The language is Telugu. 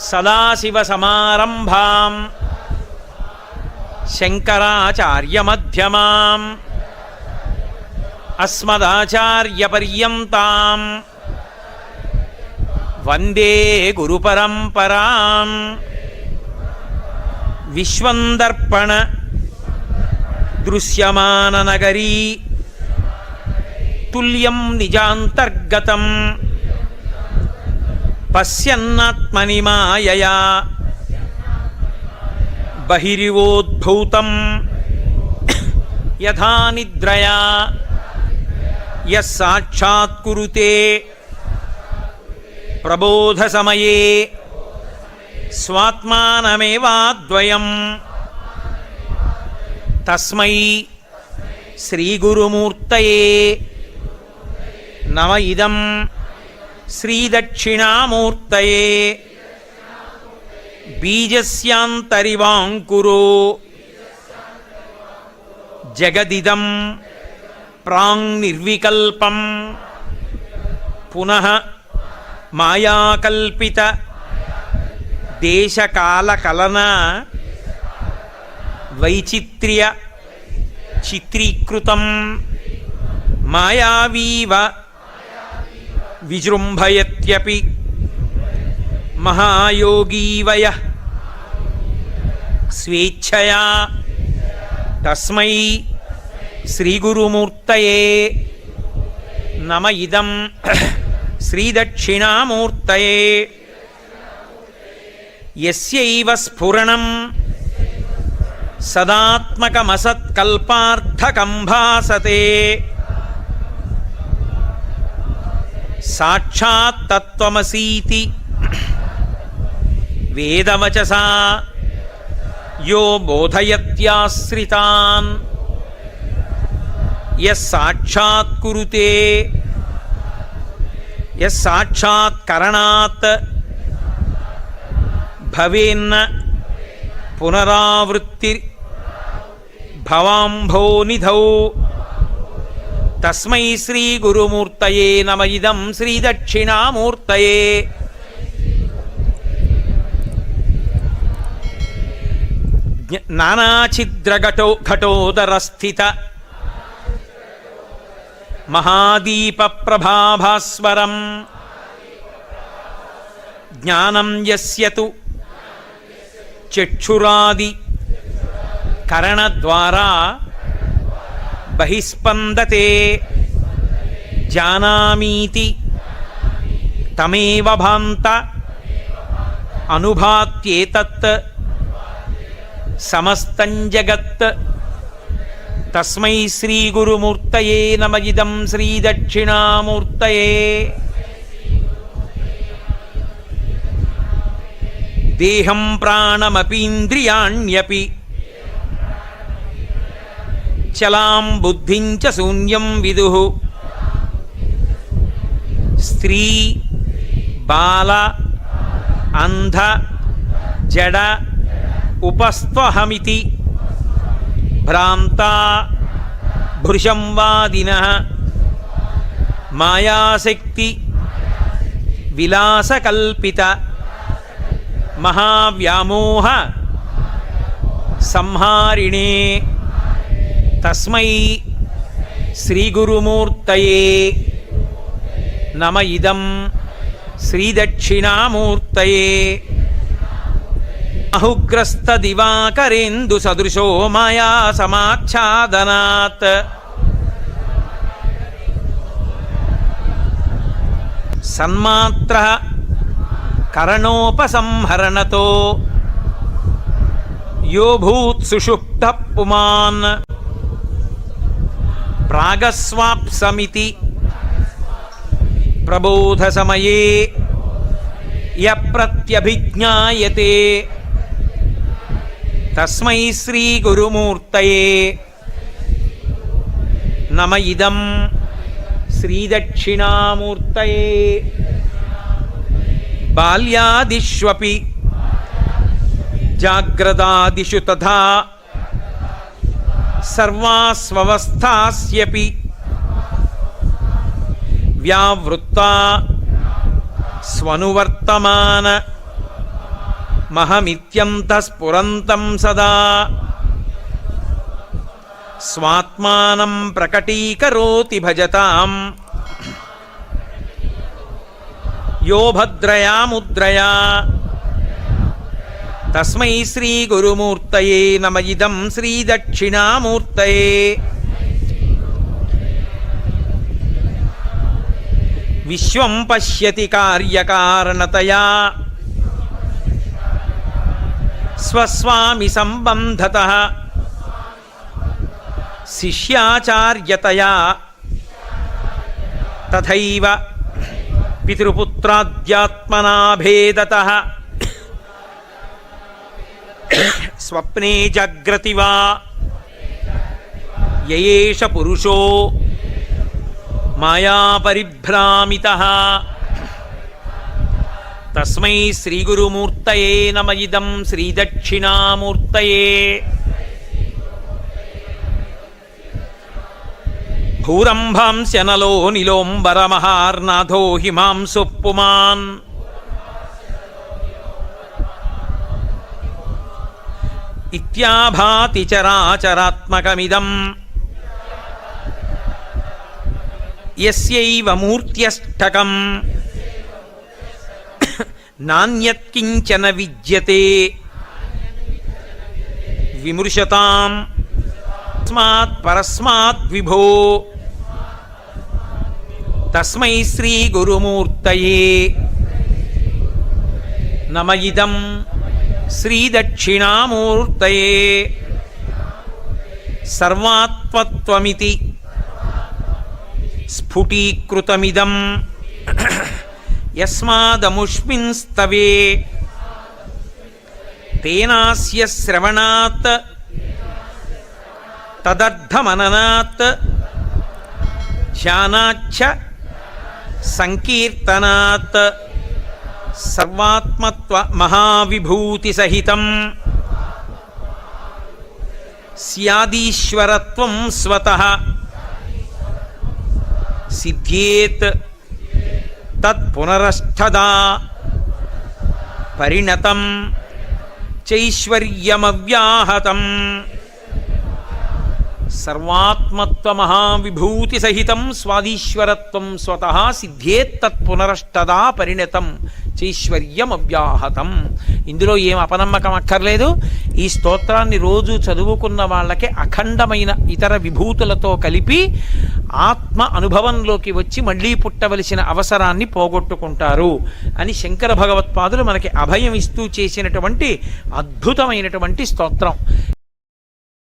సదాశివసమారంభాం శంకరాచార్యమధ్యమాం అస్మదాచార్యపర్యంతాం వందే గురుపరంపరాం. విశ్వందర్పణ దృశ్యమాననగరీ తుల్యం నిజాంతర్గతం పశ్యన్నాత్మని మాయయా బహిరివోద్భూతం యథా నిద్రయా యస్సాక్షాత్కురుతే ప్రబోధసమయే స్వాత్మానమేవాద్వయం తస్మై శ్రీగురుమూర్తయే నమ ఇదం శ్రీదక్షిణామూర్తయే. బీజస్యాంతరివాంకురో జగదిదం ప్రాంగ్నిర్వికల్పం పునః మాయాకల్పిత దేశకాలకలన వైచిత్ర్య చిత్రీకృతం మాయావీవ విజృంభయత్యపి మహాయోగీవయః స్వేచ్ఛయా తస్మై శ్రీగురుమూర్తయే నమ ఇదం శ్రీదక్షిణామూర్తయే. యస్యైవ స్ఫురణం సదాత్మకమసత్కల్పార్థకం భాసతే సాక్షాత్ తత్వమసీతి వేదవచసా యో బోధయత్యాశ్రితాన్ యస్సాక్షాత్కురుతే యస్సాక్షాత్కరణాత్ భవేన్న పునరావృత్తి భవాంభోనిధౌ. తస్మై శ్రీగురుమూర్తయే నమ ఇదం శ్రీదక్షిణామూర్తయే. నానాఛిద్రఘటోదరస్థిత మహాదీపప్రభాభాస్వరం జ్ఞానం యస్య తు చక్షురాది కరణద్వారా బహిస్పందతే జానామీతి తమేవ భాంత అనుభాత్యేతత్ సమస్తం జగత్. తస్మై శ్రీగురుమూర్తయే నమ ఇదం శ్రీదక్షిణామూర్తయే. దేహం ప్రాణమపీంద్రియాణ్యపి చలాం బుద్ధిం చ శూన్యం విదుః స్త్రీ బాల అంధ జడ ఉపస్త్వహమితి భ్రాంతా భృశంవాదినః మాయాశక్తి విలాసకల్పిత మహావ్యామోహ సంహారిణే. తస్మై శ్రీగురుమూర్తయే నమ ఇదం శ్రీదక్షిణామూర్తయే. అహుగ్రస్త దివాకరేందు సదృశో మాయా సమాచ్ఛాదనాత్ సన్మాత్ర కరణోపసంహరణతో యో భూత్ సుషుప్త పుమాన్ ప్రాగస్వాప్సమితి ప్రబోధసమయే యప్రత్యభిజ్ఞాయతే. తస్మై శ్రీగురుమూర్తయే నమ ఇదం శ్రీదక్షిణామూర్తయే. బాల్యాదిష్వపి జాగ్రదాదిషు తథా సర్వాస్వస్థాస్యపి వ్యావృత్తా స్వనువర్తమాన మహమిత్యంతః స్ఫురంతం సదా స్వాత్మానం ప్రకటీకరోతి భజతాం యో భద్రయా ముద్రయా తస్మై శ్రీ గురుమూర్తయే నమ ఇదం శ్రీ దక్షిణామూర్తయే విశ్వం పశ్యతి కార్యకారణతయా స్వస్వామి సంబంధతః శిష్యాచార్యతయా తథైవ పితృపుత్రాద్యాత్మనా భేదతః స్వప్నే జాగ్రతి వా యయేష పురుషో మాయాపరిభ్రామితః తస్మై శ్రీగురుమూర్తయే నమ ఇదం శ్రీదక్షిణామూర్తయే భూరంభాంస్యనలో నిలోంబరమహార్నాథో హిమాంసు పుమాన్ ఇత్యాభాతి చరాచరాత్మకమిదం యస్యైవ మూర్త్యష్టకం నాన్యత్కించన విద్యతే విమృశతాం తస్మాత్ పరస్మాత్ విభో తస్మై శ్రీ గురుమూర్తయే నమ ఇదం శ్రీ దక్షిణామూర్తయే సర్వాత్మత్వమితి స్ఫుటీకృతమిదం యస్మాదముష్మిన్ స్తవే తేనాస్య శ్రవణాత్ తదర్థమననాత్ ధ్యానాచ్చ సంకీర్తనాత్ సర్వాత్మత్వ మహావిభూతి సహితం స్యాదీశ్వరత్వం స్వతః సిద్ధ్యేత్ తత్పునరష్ఠదా పరిణతం చైశ్వర్యమవ్యాహతం సర్వాత్మత్వ మహావిభూతి సహితం స్వాదీశ్వరత్వం స్వతః సిద్ధ్యేత్ తత్పునరష్టదా పరిణతం చైశ్వర్యమవ్యాహతం. ఇందులో ఏం అపనమ్మకం అక్కర్లేదు. ఈ స్తోత్రాన్ని రోజు చదువుకున్న వాళ్ళకి అఖండమైన ఇతర విభూతులతో కలిపి ఆత్మ అనుభవంలోకి వచ్చి మళ్ళీ పుట్టవలసిన అవసరాన్ని పోగొట్టుకుంటారు అని శంకర భగవత్పాదులు మనకి అభయం ఇస్తూ చేసినటువంటి అద్భుతమైనటువంటి స్తోత్రం.